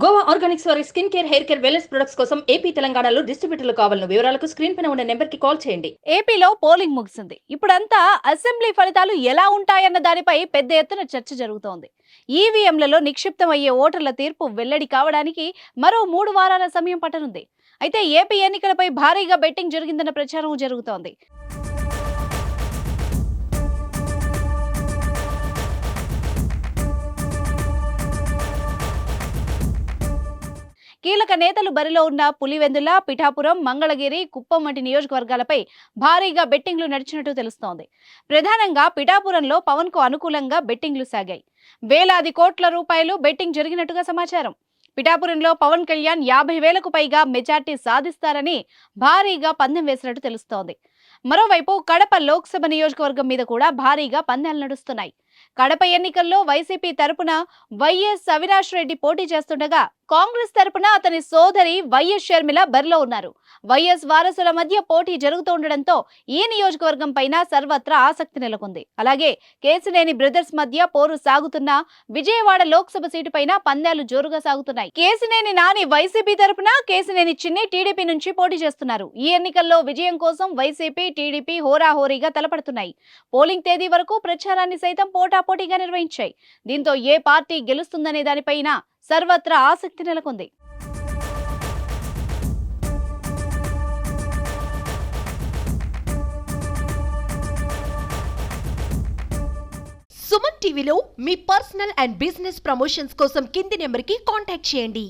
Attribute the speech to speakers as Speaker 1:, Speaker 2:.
Speaker 1: Goa Organics వారి skin care, hair care, wellness products కోసం AP, తెలంగాణలో డిస్ట్రిబ్యూటర్లు కావాలన్న వివరాలకు స్క్రీన్ పైన ఉన్న నెంబర్కి కాల్ చేయండి.
Speaker 2: ఏపీలో పోలింగ్ ముగిసింది. ఇప్పుడంతా అసెంబ్లీ ఫలితాలు ఎలా ఉంటాయన్న దానిపై పెద్ద ఎత్తున చర్చ జరుగుతోంది. ఈవీఎంలలో నిక్షిప్తమయ్యే ఓటర్ల తీర్పు వెల్లడి కావడానికి మరో 3 వారాల సమయం పట్టనుంది. అయితే ఏపీ ఎన్నికలపై భారీగా బెట్టింగ్ జరిగిందన్న ప్రచారం జరుగుతోంది. కీలక నేతలు బరిలో ఉన్న పులివెందుల, పిఠాపురం, మంగళగిరి, కుప్పం వంటి నియోజకవర్గాలపై భారీగా బెట్టింగ్లు నడిచినట్టు తెలుస్తోంది. ప్రధానంగా పిఠాపురంలో పవన్ కు అనుకూలంగా బెట్టింగ్లు సాగాయి. వేలాది కోట్ల రూపాయలు బెట్టింగ్ జరిగినట్టుగా సమాచారం. పిఠాపురంలో పవన్ కళ్యాణ్ 50,000కు పైగా మెజార్టీ సాధిస్తారని భారీగా పందెం వేసినట్టు తెలుస్తోంది. మరోవైపు కడప లోక్సభ నియోజకవర్గం మీద కూడా భారీగా పందాలు నడుస్తున్నాయి. కడప ఎన్నికల్లో వైసీపీ తరపున వైఎస్ అవినాష్ రెడ్డి పోటీ చేస్తుండగా, కాంగ్రెస్ తరపున అతని సోదరి వైఎస్ షర్మిల బరిలో ఉన్నారు. వైఎస్ వారసుల మధ్య పోటీ జరుగుతుండటంతో ఈ నియోజకవర్గం పైన సర్వత్రా ఆసక్తి నెలకొంది. అలాగే కేసినేని బ్రదర్స్ మధ్య పోరు సాగుతున్న విజయవాడ లోక్సభ సీటు పైన పందాలు జోరుగా సాగుతున్నాయి. కేసినేని నాని వైసీపీ తరపున, కేసినేని చిన్ని టీడీపీ నుంచి పోటీ చేస్తున్నారు. ఈ ఎన్నికల్లో విజయం కోసం వైసీపీ, టీడీపీ హోరాహోరీగా తలపడుతున్నాయి. పోలింగ్ తేదీ వరకు ప్రచారాన్ని సైతం పోటాపోటీగా నిర్వహించాయి. దీంతో ఏ పార్టీ గెలుస్తుందనే దానిపైన సర్వత్రా ఆసక్తి నెలకొంది.
Speaker 3: సుమన్ టీవీలో మీ పర్సనల్ అండ్ బిజినెస్ ప్రమోషన్స్ కోసం కింది నెంబర్కి కాంటాక్ట్ చేయండి.